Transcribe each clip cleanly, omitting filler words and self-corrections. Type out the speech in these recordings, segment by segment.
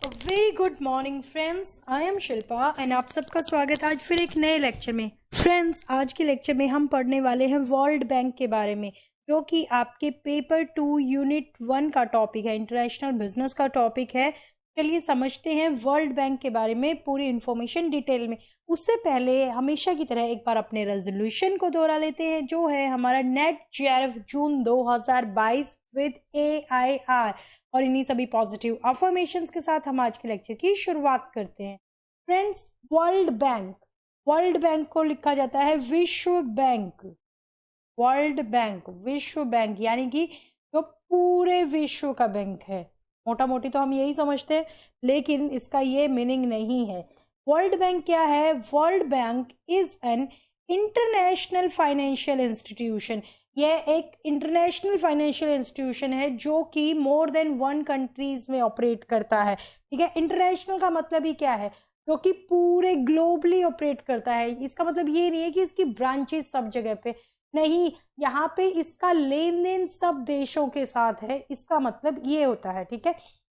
Very good morning friends, I am Shilpa and आप सबका स्वागत आज फिर एक नए लेक्चर में। फ्रेंड्स, आज के लेक्चर में हम पढ़ने वाले हैं वर्ल्ड बैंक के बारे में, जो कि आपके पेपर 2 यूनिट 1 का टॉपिक है, इंटरनेशनल बिजनेस का टॉपिक है। चलिए समझते हैं वर्ल्ड बैंक के बारे में पूरी इंफॉर्मेशन डिटेल में। उससे पहले हमेशा की तरह एक बार अपने रेजोल्यूशन को दोहरा लेते हैं, जो है हमारा net JRF June 2022 with AIR। और इन्हीं सभी पॉजिटिव अफर्मेशंस के साथ हम आज के लेक्चर की शुरुआत करते हैं। फ्रेंड्स, वर्ल्ड बैंक को लिखा जाता है विश्व बैंक। वर्ल्ड बैंक, विश्व बैंक, यानी कि जो पूरे विश्व का बैंक है। मोटा मोटी तो हम यही समझते हैं, लेकिन इसका ये मीनिंग नहीं है। वर्ल्ड बैंक क्या है? World Bank is an international financial institution. यह एक इंटरनेशनल फाइनेंशियल इंस्टीट्यूशन है जो कि मोर देन 1 कंट्रीज में ऑपरेट करता है। ठीक है, इंटरनेशनल का मतलब ही क्या है? जो कि पूरे ग्लोबली ऑपरेट करता है। इसका मतलब ये नहीं है कि इसकी ब्रांचेस सब जगह पे नहीं, यहाँ पे इसका लेन देन सब देशों के साथ है, इसका मतलब ये होता है। ठीक है,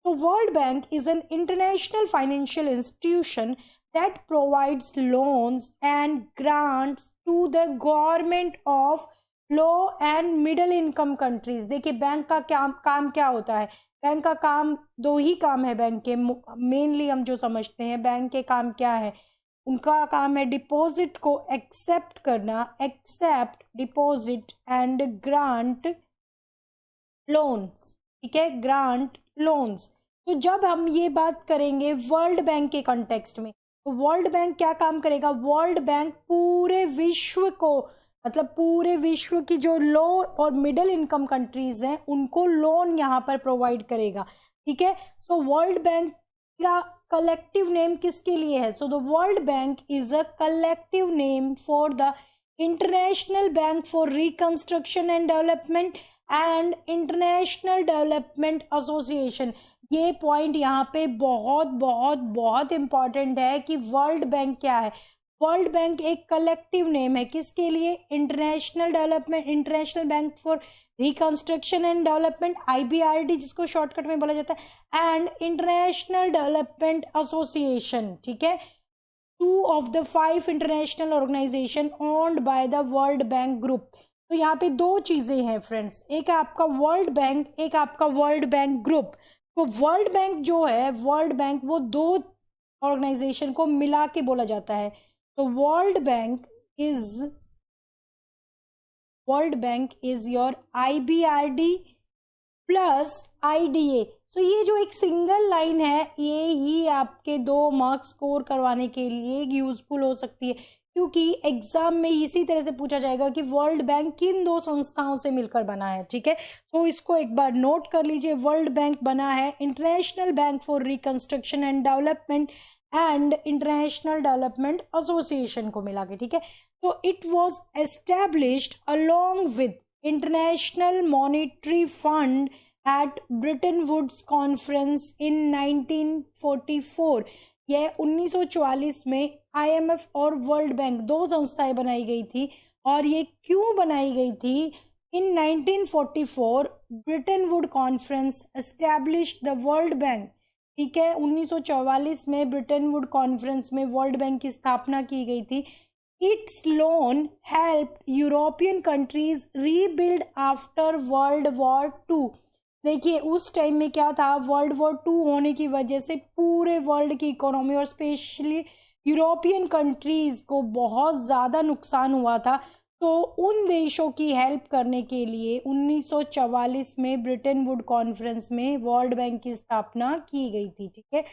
तो World Bank is an international financial institution that provides loans and grants to the government of low and middle income countries. देखिए, बैंक का काम क्या होता है? बैंक का काम, 2 ही काम है बैंक के मेनली, हम जो समझते हैं बैंक के काम क्या है। उनका काम है डिपॉजिट को एक्सेप्ट करना, accept deposit and grant loans. ठीक है, ग्रांट लोन्स। तो जब हम ये बात करेंगे वर्ल्ड बैंक के कॉन्टेक्स्ट में, तो वर्ल्ड बैंक क्या काम करेगा? वर्ल्ड बैंक पूरे विश्व को, मतलब पूरे विश्व की जो लो और मिडिल इनकम कंट्रीज हैं उनको लोन यहाँ पर प्रोवाइड करेगा। ठीक है, सो वर्ल्ड बैंक का कलेक्टिव नेम किसके लिए है? So the World Bank is a collective name for the international Bank for Reconstruction and Development and International Development Association. ये पॉइंट यहाँ पे बहुत बहुत बहुत इंपॉर्टेंट है कि वर्ल्ड बैंक क्या है। वर्ल्ड बैंक एक कलेक्टिव नेम है किसके लिए? International development, international Bank for Reconstruction and development, IBRD जिसको शॉर्टकट में बोला जाता है, एंड इंटरनेशनल डेवलपमेंट एसोसिएशन। ठीक है, 2 of the 5 international organisation owned by the World Bank Group. तो यहाँ पे 2 चीजें हैं फ्रेंड्स, एक है आपका वर्ल्ड बैंक, एक आपका वर्ल्ड बैंक ग्रुप। तो वर्ल्ड बैंक जो है, वर्ल्ड बैंक वो 2 ऑर्गेनाइजेशन को मिला के बोला जाता है। तो World Bank is your IBRD plus IDA। सो ये जो एक सिंगल लाइन है, ये ही आपके 2 मार्क्स स्कोर करवाने के लिए यूजफुल हो सकती है, क्योंकि एग्जाम में इसी तरह से पूछा जाएगा कि वर्ल्ड बैंक किन 2 संस्थाओं से मिलकर बना है। ठीक है, तो इसको एक बार नोट कर लीजिए। वर्ल्ड बैंक बना है International Bank for Reconstruction and Development and International Development Association को मिला के। ठीक है, तो it was established along with International Monetary Fund at Bretton Woods conference in 1944। यह 1944 में IMF और वर्ल्ड बैंक 2 संस्थाएं बनाई गई थी। और ये क्यों बनाई गई थी? इन 1944 Britain Wood conference established the World bank. ठीक है, 1944 में ब्रिटन वुड कॉन्फ्रेंस में वर्ल्ड बैंक की स्थापना की गई थी। It's loan help European countries rebuild after world war 2। देखिए, उस टाइम में क्या था, वर्ल्ड वॉर 2 होने की वजह से पूरे वर्ल्ड की इकोनॉमी और स्पेशली यूरोपियन कंट्रीज को बहुत ज़्यादा नुकसान हुआ था। तो उन देशों की हेल्प करने के लिए 1944 में ब्रिटन वुड कॉन्फ्रेंस में वर्ल्ड बैंक की स्थापना की गई थी। ठीक है,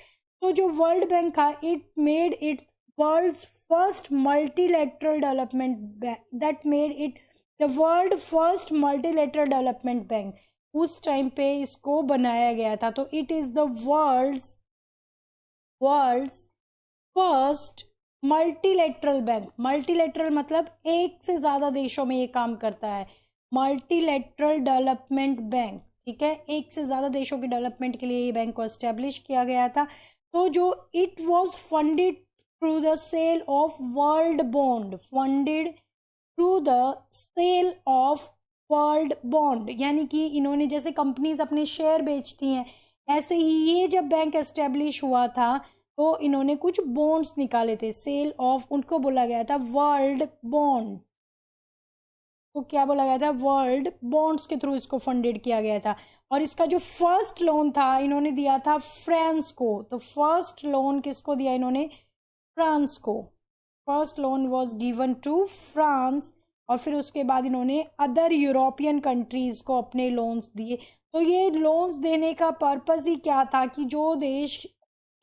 तो जो वर्ल्ड बैंक था, it made it world's first multilateral development bank, that made it the world first multilateral development bank. उस टाइम पे इसको बनाया गया था। तो it is the world's first multilateral bank. Multilateral मतलब एक से ज्यादा देशों में ये काम करता है, मल्टीलेटरल डेवलपमेंट बैंक। ठीक है, एक से ज्यादा देशों के डेवलपमेंट के लिए ये बैंक को एस्टेब्लिश किया गया था। तो जो it was funded through the sale of world bond, funded through the sale of world bond, यानी कि इन्होंने जैसे कंपनीज अपने शेयर बेचती हैं, ऐसे ही ये जब बैंक एस्टेब्लिश हुआ था तो इन्होंने कुछ बॉन्ड्स निकाले थे, सेल ऑफ, उनको बोला गया था वर्ल्ड बॉन्ड। तो क्या बोला गया था, वर्ल्ड बॉन्ड्स के थ्रू इसको फंडेड किया गया था। और इसका जो फर्स्ट लोन था इन्होंने दिया था फ्रांस को। तो फर्स्ट लोन किसको दिया इन्होंने, फ्रांस को। First loan was given to France. और फिर उसके बाद इन्होंने अदर यूरोपियन कंट्रीज को अपने लोन्स दिए। तो ये लोन्स देने का पर्पस ही क्या था कि जो देश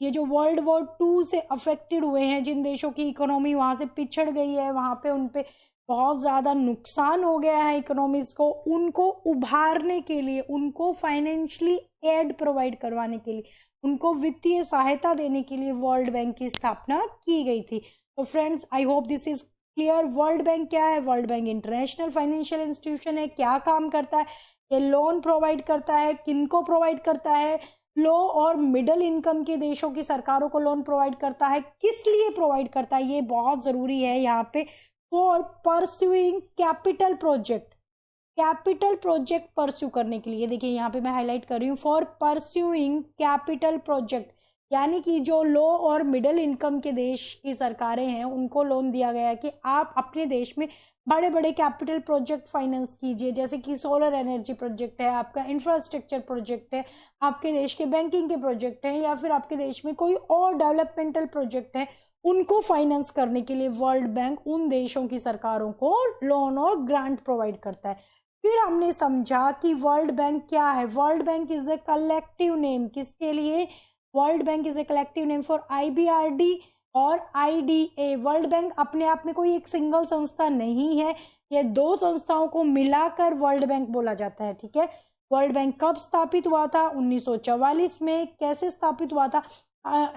ये जो वर्ल्ड वॉर 2 से अफेक्टेड हुए हैं, जिन देशों की इकोनॉमी वहां से पिछड़ गई है, वहां पे उनपे बहुत ज़्यादा नुकसान हो गया है इकोनॉमीज को, उनको उभारने के लिए, उनको फाइनेंशियली एड प्रोवाइड करवाने के लिए, उनको वित्तीय सहायता देने के लिए वर्ल्ड बैंक की स्थापना की गई थी। तो friends, I hope this is clear. World bank क्या है, world bank international financial institution है। क्या काम करता है, ये लोन प्रोवाइड करता है। किनको प्रोवाइड करता है, लो और मिडिल इनकम के देशों की सरकारों को लोन प्रोवाइड करता है। किस लिए प्रोवाइड करता है, ये बहुत जरूरी है यहाँ पे, for pursuing capital project. Capital project pursue करने के लिए, देखिए यहाँ पे मैं हाईलाइट कर रही हूँ, फॉर परस्यूइंग कैपिटल प्रोजेक्ट, यानी कि जो लो और मिडिल इनकम के देश की सरकारें हैं उनको लोन दिया गया है कि आप अपने देश में बड़े बड़े कैपिटल प्रोजेक्ट फाइनेंस कीजिए, जैसे कि सोलर एनर्जी प्रोजेक्ट है, आपका इंफ्रास्ट्रक्चर प्रोजेक्ट है, आपके देश के बैंकिंग के प्रोजेक्ट हैं, या फिर आपके देश में कोई और डेवलपमेंटल प्रोजेक्ट है, उनको फाइनेंस करने के लिए वर्ल्ड बैंक उन देशों की सरकारों को लोन और ग्रांट प्रोवाइड करता है। फिर हमने समझा कि वर्ल्ड बैंक क्या है। World Bank is a collective name, किसके लिए, world Bank is a collective name for IBRD और IDA। वर्ल्ड बैंक अपने आप में कोई एक सिंगल संस्था नहीं है, ये दो संस्थाओं को मिलाकर वर्ल्ड बैंक बोला जाता है, ठीक है। वर्ल्ड बैंक कब स्थापित हुआ था, 1944 में। कैसे स्थापित हुआ था,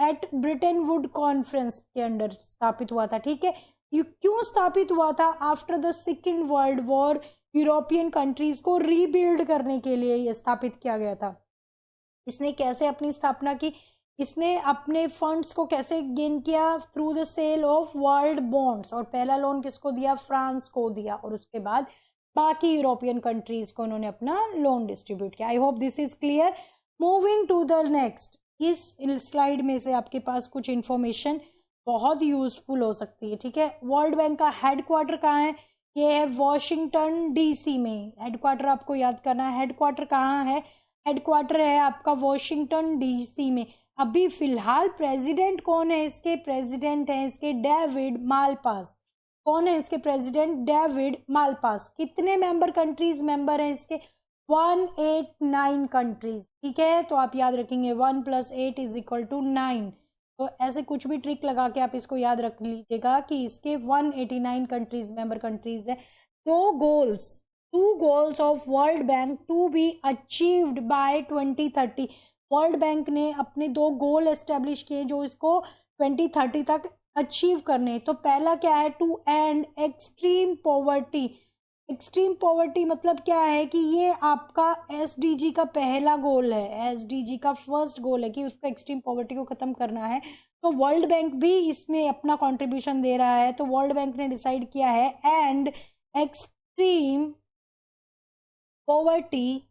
एट ब्रिटेन वुड कॉन्फ्रेंस के अंडर स्थापित हुआ था, ठीक है। ये क्यों स्थापित हुआ था, after the second world war European countries को रीबिल्ड करने के लिए ये स्थापित किया गया था। इसने कैसे अपनी स्थापना की, इसने अपने फंड्स को कैसे गेन किया, through the sale of world bonds. और पहला लोन किसको दिया, फ्रांस को दिया, और उसके बाद बाकी यूरोपियन कंट्रीज को उन्होंने अपना लोन डिस्ट्रीब्यूट किया। I hope this is clear. Moving to the next, इस स्लाइड में से आपके पास कुछ इंफॉर्मेशन बहुत यूजफुल हो सकती है, ठीक है। वर्ल्ड बैंक का हेडक्वार्टर कहाँ है, ये है वॉशिंगटन DC में। हेडक्वार्टर आपको याद करना है, हेडक्वार्टर कहाँ है, हेडक्वार्टर है आपका वॉशिंगटन DC में। अभी फिलहाल प्रेसिडेंट कौन है इसके, प्रेसिडेंट है इसके डेविड मालपास। कौन है इसके प्रेसिडेंट, डेविड मालपास। कितने मेंबर कंट्रीज मेंबर हैं इसके, 189 कंट्रीज, ठीक है। तो आप याद रखेंगे 1 + 8 = 9। तो ऐसे कुछ भी ट्रिक लगा के आप इसको याद रख लीजिएगा कि इसके 189 कंट्रीज मेंबर कंट्रीज है। Two goals of World Bank to be achieved by 2030। वर्ल्ड बैंक ने अपने 2 गोल एस्टेब्लिश किए जो इसको 2030 तक अचीव करने। तो पहला क्या है, to end extreme poverty. Extreme poverty मतलब क्या है कि ये आपका SDG का पहला गोल है, SDG का फर्स्ट गोल है कि उसको एक्सट्रीम पॉवर्टी को खत्म करना है। तो वर्ल्ड बैंक भी इसमें अपना कंट्रीब्यूशन दे रहा है। तो वर्ल्ड बैंक ने डिसाइड किया है and extreme poverty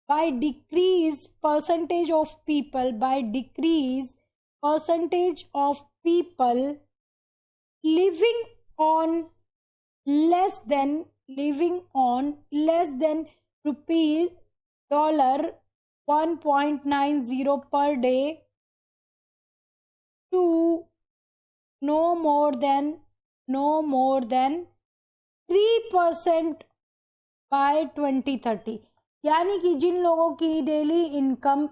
by decrease percentage of people living on less than rupees $1.90 per day to no more than 3% by 2030। यानी कि जिन लोगों की डेली इनकम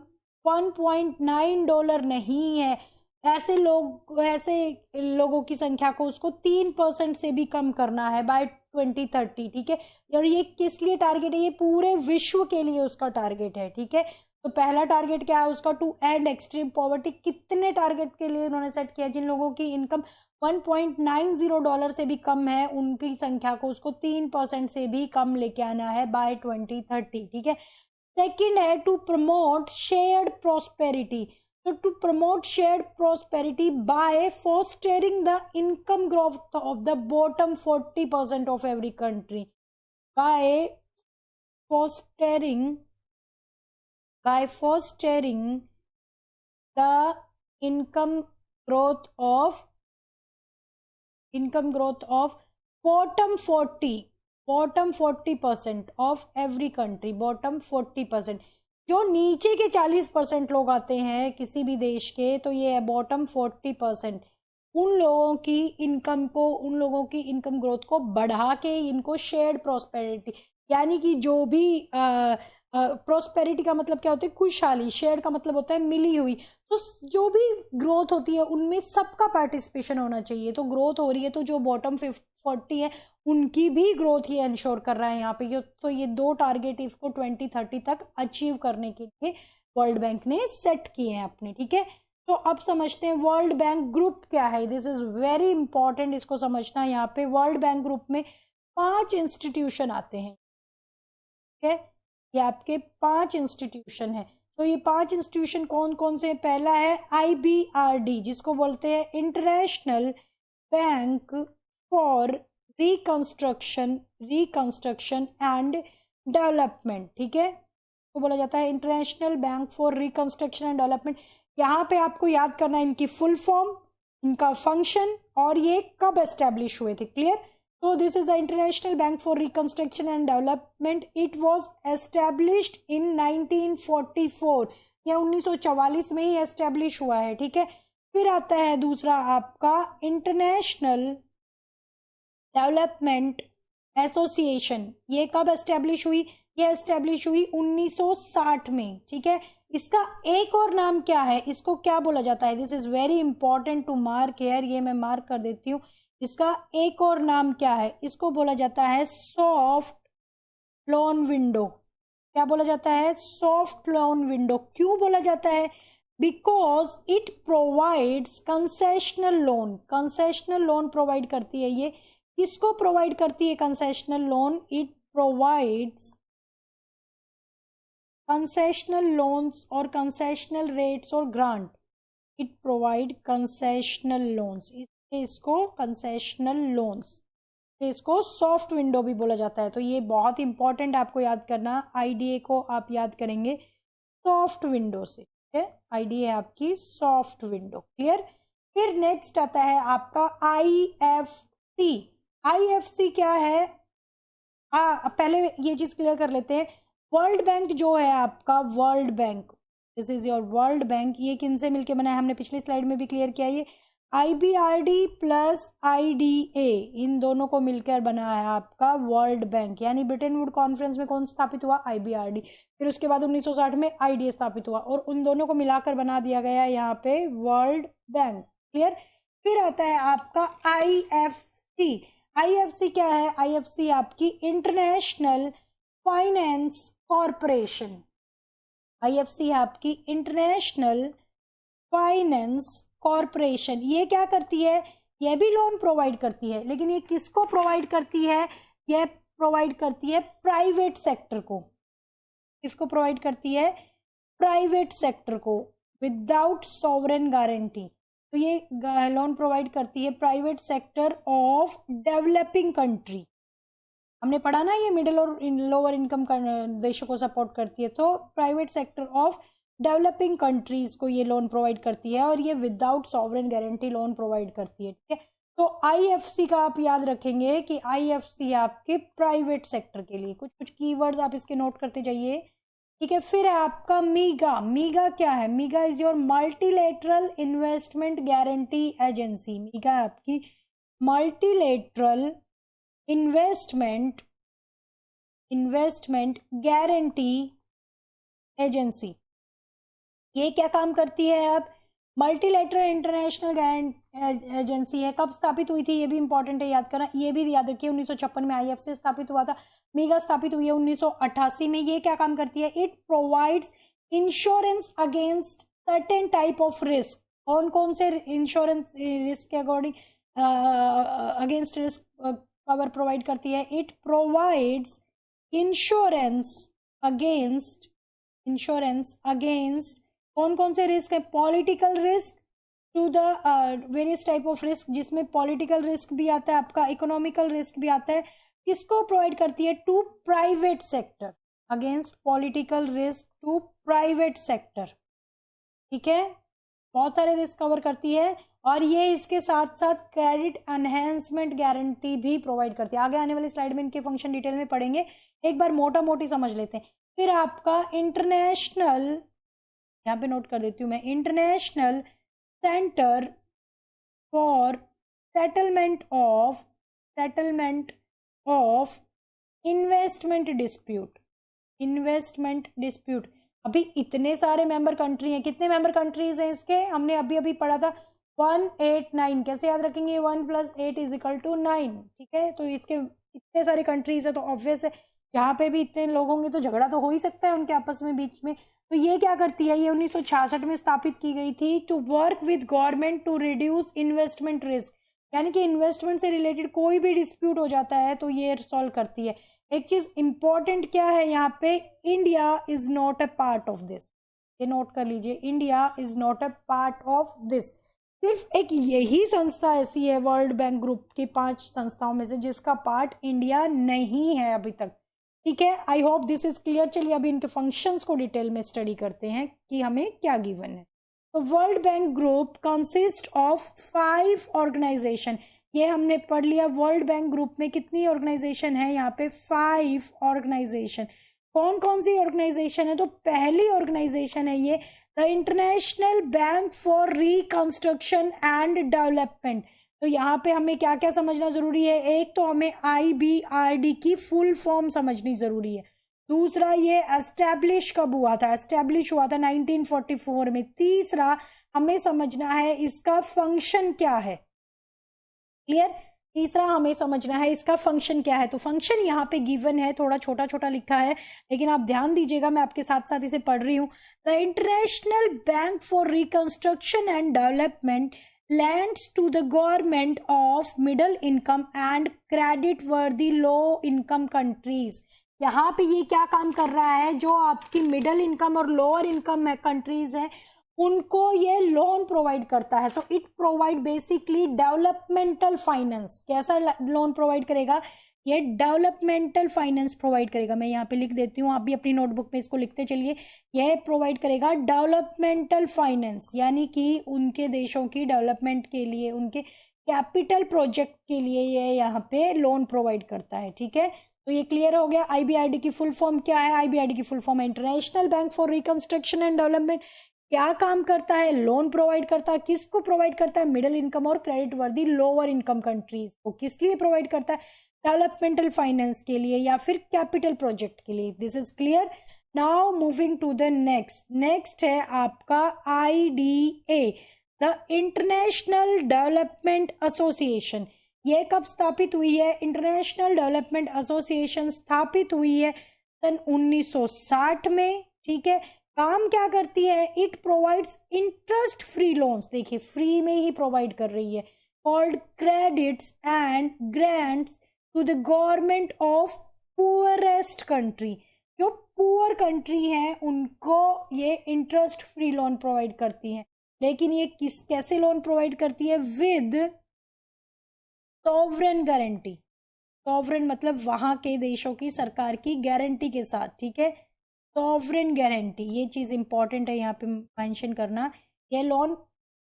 $1.9 नहीं है, ऐसे लोगों की संख्या को उसको 3% से भी कम करना है बाय 2030, ठीक है। और ये किस लिए टारगेट है, ये पूरे विश्व के लिए उसका टारगेट है, ठीक है। तो पहला टारगेट क्या है उसका, टू एंड एक्सट्रीम पॉवर्टी। कितने टारगेट के लिए उन्होंने सेट किया, जिन लोगों की इनकम $1.90 से भी कम है उनकी संख्या को उसको 3% से भी कम लेके आना है बाय 2030, ठीक है। सेकंड है टू प्रमोट शेयर्ड प्रोस्पेरिटी। तो to promote shared prosperity by fostering the income growth of the bottom 40% of every country, by fostering by fostering the income growth of bottom 40% of every country, bottom 40%, जो नीचे के 40% लोग आते हैं किसी भी देश के, तो ये है बॉटम 40%। उन लोगों की इनकम ग्रोथ को बढ़ा के इनको शेयर्ड प्रोस्पेरिटी, यानी कि जो भी प्रोस्पेरिटी का मतलब क्या होता है, खुशहाली, शेयर का मतलब होता है मिली हुई, तो जो भी ग्रोथ होती है उनमें सबका पार्टिसिपेशन होना चाहिए। तो ग्रोथ हो रही है तो जो बॉटम 40 है उनकी भी ग्रोथ ही इंश्योर कर रहा है यहाँ पे। तो ये दो टारगेट इसको 2030 तक अचीव करने के लिए वर्ल्ड बैंक ने सेट किए हैं अपने, ठीक है। तो अब समझते हैं वर्ल्ड बैंक ग्रुप क्या है। दिस इज वेरी इंपॉर्टेंट, इसको समझना। यहाँ पे वर्ल्ड बैंक ग्रुप में 5 इंस्टीट्यूशन आते हैं, ठीक है। ये आपके 5 इंस्टीट्यूशन है। तो ये 5 इंस्टीट्यूशन कौन कौन से? पहला है IBRD, जिसको बोलते हैं international Bank for Reconstruction and development, ठीक है। तो बोला जाता है International Bank for Reconstruction and development. यहाँ पे आपको याद करना है इनकी फुल फॉर्म, इनका फंक्शन और ये कब एस्टेब्लिश हुए थे, clear. So this is the International Bank for Reconstruction and Development. It was established in 1944. यह 1944 में ही एस्टेब्लिश हुआ है, ठीक है। फिर आता है दूसरा आपका इंटरनेशनल डेवलपमेंट एसोसिएशन। ये कब एस्टेब्लिश हुई? ये एस्टेब्लिश हुई 1960 में, ठीक है। इसका एक और नाम क्या है, इसको क्या बोला जाता है? This is very important to mark here, ये मैं मार्क कर देती हूँ। इसका एक और नाम क्या है? इसको बोला जाता है सॉफ्ट लोन विंडो। क्या बोला जाता है? Soft loan window. क्यों बोला जाता है? Because it provides concessional loan. Concessional loan provide करती है ये। किसको प्रोवाइड करती है concessional loan? It provides concessional loans और कंसेशनल रेट्स और grant. It provide concessional loans, इसको कंसेशनल लोन्स, इसको सॉफ्ट विंडो भी बोला जाता है। तो ये बहुत इंपॉर्टेंट, आपको याद करना। IDA को आप याद करेंगे सॉफ्ट विंडो से, ठीक है। IDA आपकी सॉफ्ट विंडो, क्लियर। फिर नेक्स्ट आता है आपका IFC। IFC क्या है? पहले ये चीज क्लियर कर लेते हैं। वर्ल्ड बैंक जो है आपका, world bank, this is your world bank, ये किन से मिलके बना है? हमने पिछली स्लाइड में भी क्लियर किया। ये IBRD प्लस IDA, इन दोनों को मिलकर बना है आपका वर्ल्ड बैंक। यानी ब्रिटेन वुड कॉन्फ्रेंस में कौन स्थापित हुआ? IBRD। फिर उसके बाद 1960 में IDA स्थापित हुआ और उन दोनों को मिलाकर बना दिया गया यहाँ पे वर्ल्ड बैंक, क्लियर। फिर आता है आपका IFC। IFC क्या है? IFC आपकी इंटरनेशनल फाइनेंस कॉरपोरेशन। IFC आपकी इंटरनेशनल फाइनेंस कॉरपोरेशन। ये क्या करती है? ये भी लोन प्रोवाइड करती है, लेकिन ये किसको प्रोवाइड करती है? ये प्रोवाइड करती है प्राइवेट सेक्टर को। किसको प्रोवाइड करती है? प्राइवेट सेक्टर को, विदाउट सॉवरेन गारंटी। तो ये लोन प्रोवाइड करती है private sector of developing country. हमने पढ़ा ना, ये मिडिल और लोअर इनकम देशों को सपोर्ट करती है। तो private sector of developing countries को ये लोन प्रोवाइड करती है और ये without sovereign guarantee loan provide करती है, ठीक है। तो IFC का आप याद रखेंगे कि IFC आपके प्राइवेट सेक्टर के लिए। कुछ कुछ कीवर्ड्स आप इसके नोट करते जाइए, ठीक है। फिर आपका मीगा। मीगा क्या है? MIGA is your multilateral investment guarantee agency. MIGA आपकी मल्टीलेटरल इन्वेस्टमेंट गारंटी एजेंसी। ये क्या काम करती है? अब मल्टीलेटरल इंटरनेशनल एजेंसी है। कब स्थापित हुई थी? ये भी इंपॉर्टेंट है, याद करना। ये भी याद रखिए 1956 में IFC स्थापित हुआ था। मीगा स्थापित हुई है 1988 में। ये क्या काम करती है? It provides insurance against certain type of risk. कौन कौन से इंश्योरेंस रिस्क के according against risk cover provide करती है? इट प्रोवाइड्स इंश्योरेंस अगेंस्ट कौन कौन से रिस्क है? Political risk to the various type of risk, जिसमें पॉलिटिकल रिस्क भी आता है, आपका इकोनॉमिकल रिस्क भी आता है। किसको प्रोवाइड करती है? To private sector, against political risk to private sector, ठीक है, बहुत सारे रिस्क कवर करती है और ये इसके साथ साथ क्रेडिट एनहेंसमेंट गारंटी भी प्रोवाइड करती है। आगे आने वाली स्लाइड में इनके फंक्शन डिटेल में पढ़ेंगे, एक बार मोटा मोटी समझ लेते हैं। फिर आपका इंटरनेशनल, यहाँ पे नोट कर देती हूँ मैं, international centre for settlement of investment dispute. अभी इतने सारे मेंबर कंट्री हैं, कितने मेंबर कंट्रीज हैं इसके, हमने अभी अभी पढ़ा था 189, कैसे याद रखेंगे, 1 + 8 = 9, ठीक है। तो इसके इतने सारे कंट्रीज है तो ऑब्वियस है यहाँ पे भी इतने लोग होंगे तो झगड़ा तो हो ही सकता है उनके आपस में बीच में। तो ये क्या करती है, ये 1966 में स्थापित की गई थी, to work with government to reduce investment risk, यानी कि इन्वेस्टमेंट से रिलेटेड कोई भी डिस्प्यूट हो जाता है तो ये सॉल्व करती है। एक चीज इंपॉर्टेंट क्या है यहाँ पे, India is not a part of this, ये नोट कर लीजिए, India is not a part of this. सिर्फ एक यही संस्था ऐसी है वर्ल्ड बैंक ग्रुप की 5 संस्थाओं में से जिसका पार्ट इंडिया नहीं है अभी तक, ठीक है। आई होप दिस इज क्लियर। चलिए अभी इनके फंक्शंस को डिटेल में स्टडी करते हैं कि हमें क्या गिवन है। तो World Bank Group consist of 5 organisation, ये हमने पढ़ लिया। वर्ल्ड बैंक ग्रुप में कितनी ऑर्गेनाइजेशन है, यहाँ पे 5 ऑर्गेनाइजेशन। कौन कौन सी ऑर्गेनाइजेशन है, तो पहली ऑर्गेनाइजेशन है ये the international Bank for Reconstruction and development. तो यहाँ पे हमें क्या क्या समझना जरूरी है, एक तो हमें IBRD की फुल फॉर्म समझनी जरूरी है, दूसरा ये एस्टैब्लिश कब हुआ था, एस्टैब्लिश हुआ था 1944 में, तीसरा हमें समझना है इसका फंक्शन क्या है, क्लियर, तीसरा हमें समझना है इसका फंक्शन क्या है। तो फंक्शन यहाँ पे गिवन है, थोड़ा छोटा छोटा लिखा है लेकिन आप ध्यान दीजिएगा, मैं आपके साथ साथ इसे पढ़ रही हूँ। The international Bank for Reconstruction and development lends to the government of middle income and credit worthy low income countries। यहाँ पे ये क्या काम कर रहा है, जो आपकी मिडिल इनकम और लोअर इनकम कंट्रीज हैं उनको ये लोन प्रोवाइड करता है। So it provide basically developmental finance. कैसा लोन प्रोवाइड करेगा, ये डेवलपमेंटल फाइनेंस प्रोवाइड करेगा। मैं यहाँ पे लिख देती हूँ, आप भी अपनी नोटबुक में इसको लिखते चलिए। यह प्रोवाइड करेगा डेवलपमेंटल फाइनेंस, यानी कि उनके देशों की डेवलपमेंट के लिए, उनके कैपिटल प्रोजेक्ट के लिए ये यहाँ पे लोन प्रोवाइड करता है, ठीक है। तो ये क्लियर हो गया। IBRD की फुल फॉर्म क्या है, IBRD की फुल फॉर्म है International Bank for Reconstruction and development. क्या काम करता है, लोन प्रोवाइड करता है, किसको प्रोवाइड करता है, मिडिल इनकम और क्रेडिट वर्दी लोअर इनकम कंट्रीज को। किस लिए प्रोवाइड करता है, डेवलपमेंटल फाइनेंस के लिए या फिर कैपिटल प्रोजेक्ट के लिए। This is clear. Now moving to the next है आपका IDA, the International Development Association. ये कब स्थापित हुई है, इंटरनेशनल डेवलपमेंट एसोसिएशन स्थापित हुई है सन 1960 में, ठीक है। काम क्या करती है, it provides interest free loans, देखिए फ्री में ही प्रोवाइड कर रही है, called credits and grants to the government of poorest country. जो पुअर कंट्री है उनको ये इंटरेस्ट फ्री लोन प्रोवाइड करती है। लेकिन ये कैसे लोन प्रोवाइड करती है, विद सॉवरेन गारंटी। सॉवरेन मतलब वहां के देशों की सरकार की गारंटी के साथ, ठीक है। सॉवरेन गारंटी, ये चीज इंपॉर्टेंट है यहाँ पे मेंशन करना। ये loan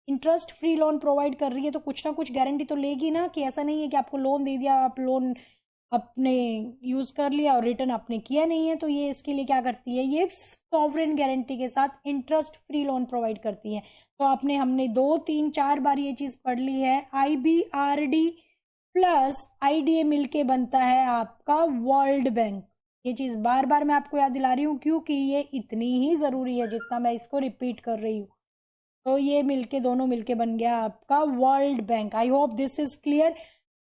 interest free loan provide कर रही है तो कुछ ना कुछ गारंटी तो लेगी ना, कि ऐसा नहीं है कि आपको लोन दे दिया, आप लोन अपने यूज कर लिया और रिटर्न आपने किया नहीं है। तो ये इसके लिए क्या करती है, ये सॉवरेन गारंटी के साथ इंटरेस्ट फ्री लोन प्रोवाइड करती है। तो हमने 2, 3, 4 बार ये चीज पढ़ ली है। IBRD प्लस IDA मिलके बनता है आपका वर्ल्ड बैंक। ये चीज बार बार मैं आपको याद दिला रही हूँ क्योंकि ये इतनी ही जरूरी है जितना मैं इसको रिपीट कर रही हूँ। तो ये दोनों मिलके बन गया आपका world bank. I hope this is clear.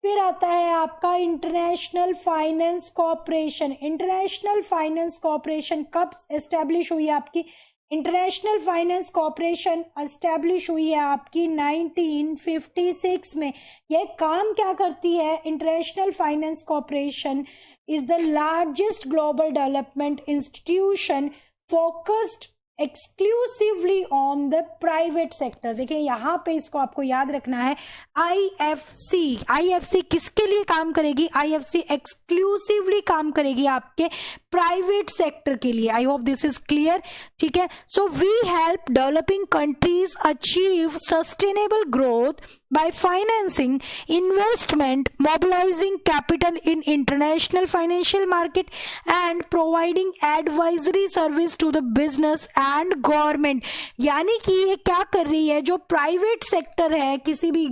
फिर आता है आपका international finance corporation. International finance corporation कब एस्टेब्लिश हुई है आपकी, इंटरनेशनल फाइनेंस कॉर्पोरेशन एस्टेब्लिश हुई है आपकी 1956 में। यह काम क्या करती है, international finance corporation is the largest global development institution focused exclusively on the private sector. देखिए यहाँ पे इसको आपको याद रखना है, IFC किसके लिए काम करेगी, IFC एक्सक्लूसिवली काम करेगी आपके प्राइवेट सेक्टर के लिए। I hope this is clear, ठीक है। So we help developing countries achieve sustainable growth by financing investment, mobilizing capital in international financial market and providing advisory service to the business and government। यानी कि ये क्या कर रही है, जो प्राइवेट सेक्टर है, किसी भी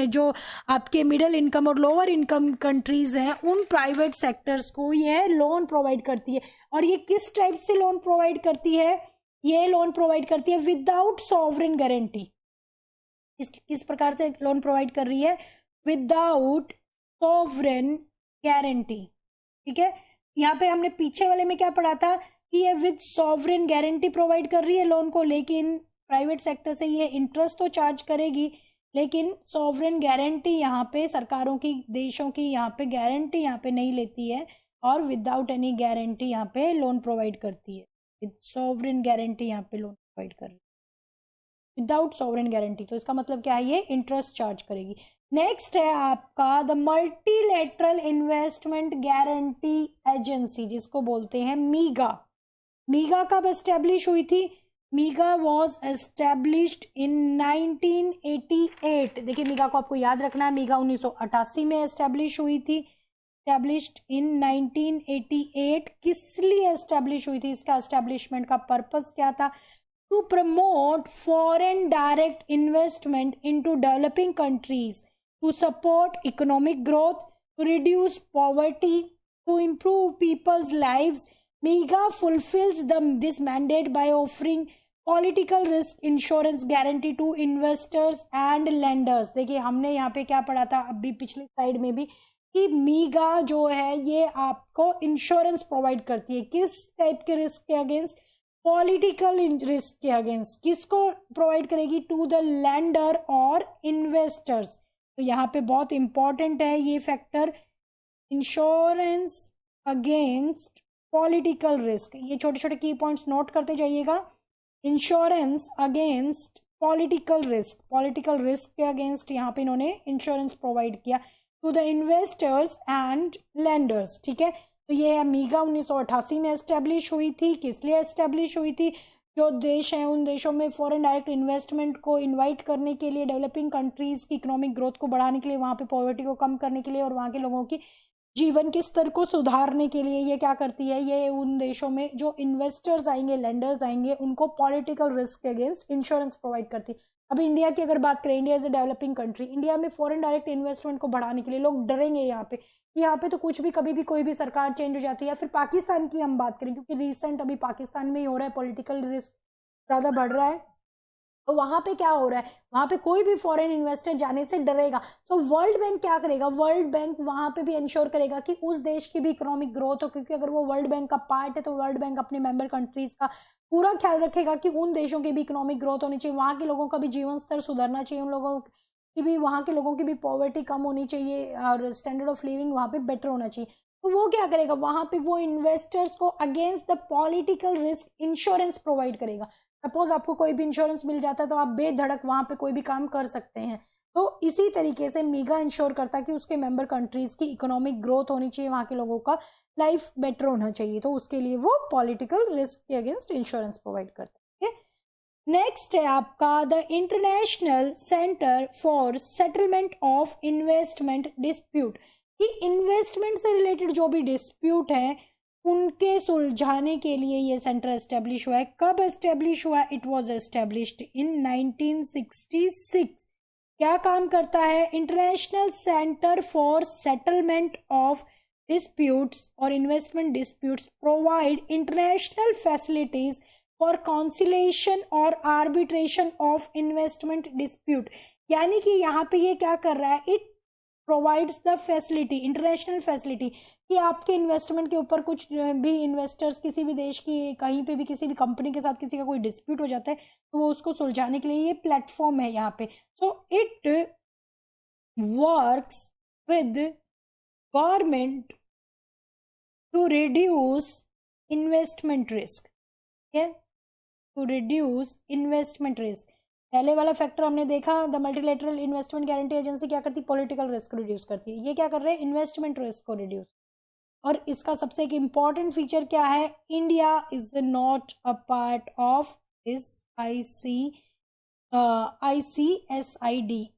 जो आपके मिडिल इनकम और लोअर इनकम कंट्रीज हैं, उन प्राइवेट सेक्टर्स को ये लोन प्रोवाइड करती है। और ये किस टाइप से लोन प्रोवाइड करती है? ये लोन प्रोवाइड करती है विदाउट सॉवरेन गारंटी। किस प्रकार से लोन प्रोवाइड कर रही है? विदाउट सॉवरेन गारंटी, ठीक है। यहाँ पे हमने पीछे वाले में क्या पढ़ा था कि ये विद सॉवरेन गारंटी प्रोवाइड कर रही है लोन को, लेकिन प्राइवेट सेक्टर से ये इंटरेस्ट तो चार्ज करेगी, लेकिन सॉवरेन गारंटी यहाँ पे सरकारों की, देशों की यहाँ पे गारंटी यहाँ पे नहीं लेती है, और विदाउट एनी गारंटी यहाँ पे लोन प्रोवाइड करती है। विद सॉवरेन गारंटी यहाँ पे लोन प्रोवाइड कर रही है, विदाउट सॉवरेन गारंटी। तो इसका मतलब क्या है? ये इंटरेस्ट चार्ज करेगी। नेक्स्ट है आपका the multilateral investment guarantee agency, जिसको बोलते हैं मीगा। मीगा कब एस्टेब्लिश हुई थी? मीगा वॉज एस्टेब्लिश्ड इन 1988। देखिए मीगा को आपको याद रखना है, मीगा 1988 में एस्टेब्लिश हुई थी, एस्टेब्लिश्ड इन 1988। किस लिए एस्टेब्लिश हुई थी? इसका एस्टेब्लिशमेंट का पर्पस क्या था? To promote foreign direct investment into developing countries, to support economic growth, to reduce poverty, to improve people's lives. MIGA fulfills this mandate by offering political risk insurance guarantee to investors and lenders। देखिए हमने यहाँ पे क्या पढ़ा था अभी पिछले slide में भी, कि मीगा जो है ये आपको इंश्योरेंस प्रोवाइड करती है। किस टाइप के रिस्क के अगेंस्ट? पॉलिटिकल रिस्क के अगेंस्ट। किसको प्रोवाइड करेगी? टू द लैंडर और इन्वेस्टर्स। तो यहाँ पे बहुत इंपॉर्टेंट है ये factor, insurance against political risk. ये छोटे छोटे की पॉइंट्स नोट करते जाइएगा। Insurance against political risk, political risk के अगेंस्ट यहाँ पे इन्होंने इंश्योरेंस प्रोवाइड किया to the investors and lenders, ठीक है। तो ये मीगा 1988 में एस्टेब्लिश हुई थी। किस लिए एस्टेब्लिश हुई थी? जो देश हैं उन देशों में फॉरेन डायरेक्ट इन्वेस्टमेंट को इनवाइट करने के लिए, डेवलपिंग कंट्रीज की इकोनॉमिक ग्रोथ को बढ़ाने के लिए, वहाँ पे पॉवर्टी को कम करने के लिए और वहाँ के लोगों की जीवन के स्तर को सुधारने के लिए ये क्या करती है? ये उन देशों में जो इन्वेस्टर्स आएंगे, लेंडर्स आएंगे, उनको पॉलिटिकल रिस्क के अगेंस्ट इंश्योरेंस प्रोवाइड करती है। अभी इंडिया की अगर बात करें, India is a developing country, India में फॉरेन डायरेक्ट इन्वेस्टमेंट को बढ़ाने के लिए लोग डरेंगे यहाँ पे तो कुछ भी, कभी भी कोई भी सरकार चेंज हो जाती है। या फिर पाकिस्तान की हम बात करें, क्योंकि रिसेंट अभी पाकिस्तान में ही हो रहा है, पॉलिटिकल रिस्क ज़्यादा बढ़ रहा है, तो वहाँ पे क्या हो रहा है? वहाँ पे कोई भी फॉरेन इन्वेस्टर जाने से डरेगा। सो वर्ल्ड बैंक क्या करेगा? वर्ल्ड बैंक वहाँ पे भी इंश्योर करेगा कि उस देश की भी इकोनॉमिक ग्रोथ हो, क्योंकि अगर वो वर्ल्ड बैंक का पार्ट है तो वर्ल्ड बैंक अपने मेंबर कंट्रीज का पूरा ख्याल रखेगा कि उन देशों की भी इकोनॉमिक ग्रोथ होनी चाहिए, वहाँ के लोगों का भी जीवन स्तर सुधरना चाहिए, उन लोगों की भी, वहाँ के लोगों की भी पॉवर्टी कम होनी चाहिए और स्टैंडर्ड ऑफ लिविंग वहाँ पे बेटर होना चाहिए। तो वो क्या करेगा? वहाँ पे वो इन्वेस्टर्स को against the political risk insurance provide करेगा। सपोज आपको कोई भी इंश्योरेंस मिल जाता है तो आप बेधड़क वहाँ पे कोई भी काम कर सकते हैं। तो इसी तरीके से मीगा इंश्योर करता है कि उसके मेंबर कंट्रीज की इकोनॉमिक ग्रोथ होनी चाहिए, वहाँ के लोगों का लाइफ बेटर होना चाहिए, तो उसके लिए वो पॉलिटिकल रिस्क के अगेंस्ट इंश्योरेंस प्रोवाइड करता है। नेक्स्ट है आपका the international centre for settlement of investment dispute, कि इन्वेस्टमेंट से रिलेटेड जो भी डिस्प्यूट है उनके सुलझाने के लिए ये सेंटर एस्टेब्लिश हुआ है। कब एस्टेब्लिश हुआ? It was established in 1966। क्या काम करता है? International centre for settlement of disputes और investment disputes provide international facilities for conciliation और आर्बिट्रेशन ऑफ इन्वेस्टमेंट डिस्प्यूट। यानी कि यहाँ पे ये क्या कर रहा है? It provides the facility, international facility, कि आपके इन्वेस्टमेंट के ऊपर कुछ भी इन्वेस्टर्स किसी भी देश की कहीं पे भी किसी भी कंपनी के साथ किसी का कोई डिस्प्यूट हो जाता है तो वो उसको सुलझाने के लिए ये प्लेटफॉर्म है यहाँ पे। So it works with government to reduce investment risk, ठीक है, टू रिड्यूस इन्वेस्टमेंट रिस्क। पहले वाला फैक्टर हमने देखा, the multilateral investment guarantee agency क्या करती? पॉलिटिकल रिस्क रिड्यूस करती है। ये क्या कर रहे हैं? इन्वेस्टमेंट रिस्क को रिड्यूस। और इसका सबसे एक इम्पॉर्टेंट फीचर क्या है, India is not a part of this ICSID,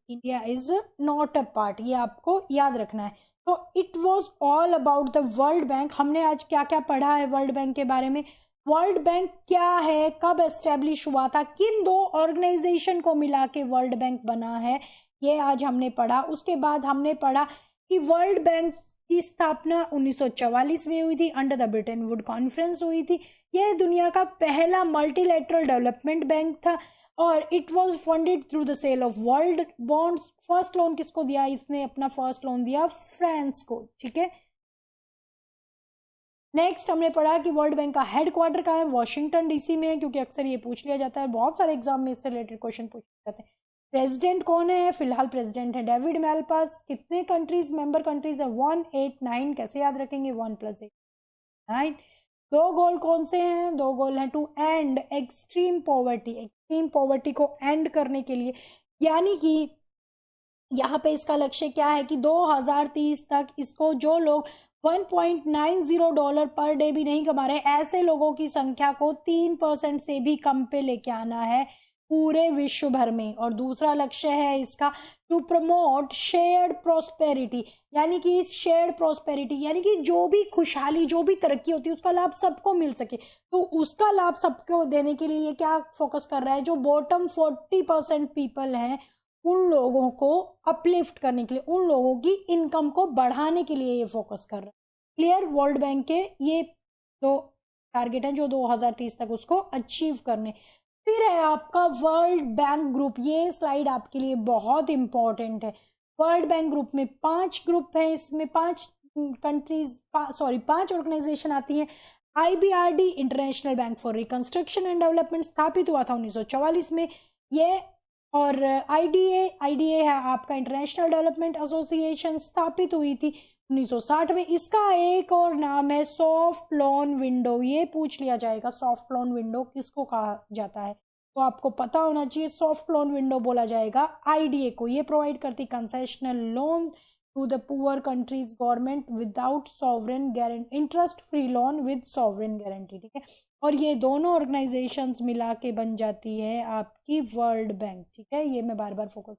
India is not a part, ये आपको याद रखना है। तो it was all about the World bank. हमने आज क्या क्या पढ़ा है वर्ल्ड बैंक के बारे में, वर्ल्ड बैंक क्या है, कब एस्टेब्लिश हुआ था, किन दो ऑर्गेनाइजेशन को मिला के वर्ल्ड बैंक बना है, ये आज हमने पढ़ा। उसके बाद हमने पढ़ा कि वर्ल्ड बैंक की स्थापना 1944 में हुई थी, under the Britain would conference हुई थी। यह दुनिया का पहला मल्टीलेटरल डेवलपमेंट बैंक था और it was funded through the sale of world bonds. First loan किसको दिया, इसने अपना फर्स्ट लोन दिया फ्रांस को, ठीक है। नेक्स्ट हमने पढ़ा कि वर्ल्ड बैंक का हेडक्वार्टर कहाँ है, वॉशिंगटन DC में है, क्योंकि अक्सर ये पूछ लिया जाता है, बहुत सारे एग्जाम में इससे रिलेटेड क्वेश्चन पूछे जाते हैं। प्रेसिडेंट कौन है, फिलहाल प्रेसिडेंट है डेविड मैलपास। कितने कंट्रीज मेंबर कंट्रीज है, 1, 8, 9, कैसे याद रखेंगे, 1 + 8 9। दो गोल कौन से हैं, दो गोल हैं, to end extreme poverty, extreme poverty को एंड करने के लिए, यानी कि यहाँ पे इसका लक्ष्य क्या है कि 2030 तक इसको जो लोग $1.90 पर डे भी नहीं कमा रहे, ऐसे लोगों की संख्या को 3% से भी कम पे लेके आना है पूरे विश्व भर में। और दूसरा लक्ष्य है इसका टू प्रमोट शेयर्ड प्रोस्पेरिटी, यानी कि इस शेयर्ड प्रोस्पेरिटी यानी कि जो भी खुशहाली, जो भी तरक्की होती है उसका लाभ सबको मिल सके, तो उसका लाभ सबको देने के लिए ये क्या फोकस कर रहा है, जो बॉटम 40% पीपल हैं उन लोगों को अपलिफ्ट करने के लिए, उन लोगों की इनकम को बढ़ाने के लिए ये फोकस कर रहा है। क्लियर, वर्ल्ड बैंक के ये दो टारगेट हैं जो 2030 तक उसको अचीव करने। फिर है आपका वर्ल्ड बैंक ग्रुप, ये स्लाइड आपके लिए बहुत इंपॉर्टेंट है। वर्ल्ड बैंक ग्रुप में 5 ग्रुप है, इसमें 5 ऑर्गेनाइजेशन आती हैं। IBRD, international Bank for Reconstruction and development, स्थापित हुआ था 1944 में ये। और IDA है आपका इंटरनेशनल डेवलपमेंट एसोसिएशन, स्थापित हुई थी 1960 में। इसका एक और नाम है सॉफ्ट लोन विंडो, ये पूछ लिया जाएगा सॉफ्ट लोन विंडो किसको कहा जाता है, तो आपको पता होना चाहिए। सॉफ्ट लोन विंडो बोला जाएगा IDA को। ये प्रोवाइड करती concessional loan to the poor countries government without sovereign guarantee, interest free loan with sovereign guarantee, ठीक है। और ये दोनों ऑर्गेनाइजेशंस मिला के बन जाती है आपकी वर्ल्ड बैंक, ठीक है। ये मैं बार बार फोकस।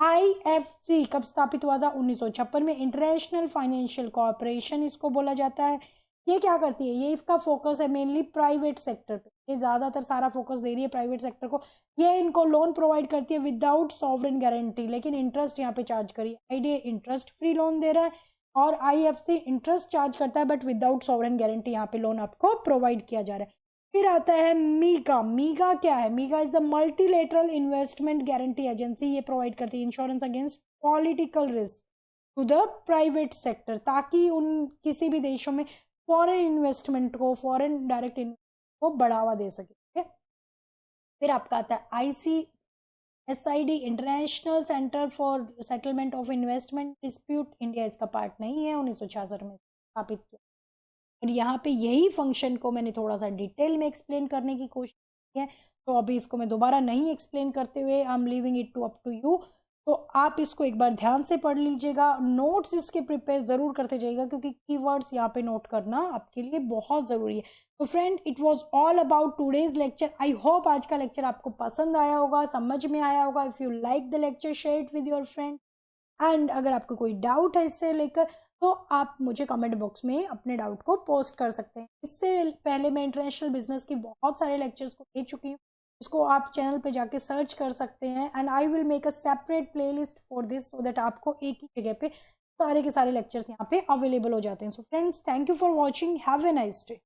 IFC कब स्थापित हुआ था, 1956 में। इंटरनेशनल फाइनेंशियल कॉर्पोरेशन इसको बोला जाता है। ये क्या करती है, ये इसका फोकस है मेनली प्राइवेट सेक्टर पे, ये ज्यादातर सारा फोकस दे रही है प्राइवेट सेक्टर को। ये इनको लोन प्रोवाइड करती है विदाउट सॉवरेन गारंटी, लेकिन इंटरेस्ट यहाँ पे चार्ज करिए। IDA इंटरेस्ट फ्री लोन दे रहा है और IFC इंटरेस्ट चार्ज करता है बट विदाउट सॉवरेन गारंटी, यहाँ पे लोन आपको प्रोवाइड किया जा रहा है। फिर आता है मीगा। मीगा क्या है, MIGA is the multilateral investment guarantee agency. ये प्रोवाइड करती है insurance against political risk to the private sector, ताकि उन किसी भी देशों में फॉरेन इन्वेस्टमेंट को, फॉरेन डायरेक्ट इन्वेस्टमेंट को बढ़ावा दे सके, ठीक है। फिर आपका आता है ICSID, international centre for settlement of investment dispute. India इसका पार्ट नहीं है, 1966 में स्थापित किया। और यहाँ पे यही फंक्शन को मैंने थोड़ा सा डिटेल में एक्सप्लेन करने की कोशिश की है, तो अभी इसको मैं दोबारा नहीं एक्सप्लेन करते हुए I am leaving it to up to you. तो आप इसको एक बार ध्यान से पढ़ लीजिएगा, नोट्स इसके प्रिपेयर जरूर करते जाइएगा, क्योंकि कीवर्ड्स यहाँ पे नोट करना आपके लिए बहुत जरूरी है। तो friend, it was all about today's lecture. I hope आज का लेक्चर आपको पसंद आया होगा, समझ में आया होगा। If you like the lecture, share it with your friend. And अगर आपको कोई डाउट है इससे लेकर, तो आप मुझे कमेंट बॉक्स में अपने डाउट को पोस्ट कर सकते हैं। इससे पहले मैं इंटरनेशनल बिजनेस की बहुत सारे लेक्चर्स को दे चुकी हूँ, इसको आप चैनल पे जाके सर्च कर सकते हैं। And I will make a separate playlist for this, so that आपको एक ही जगह पे सारे के सारे लेक्चर्स यहाँ पे अवेलेबल हो जाते हैं। So friends, thank you for watching, have a nice day.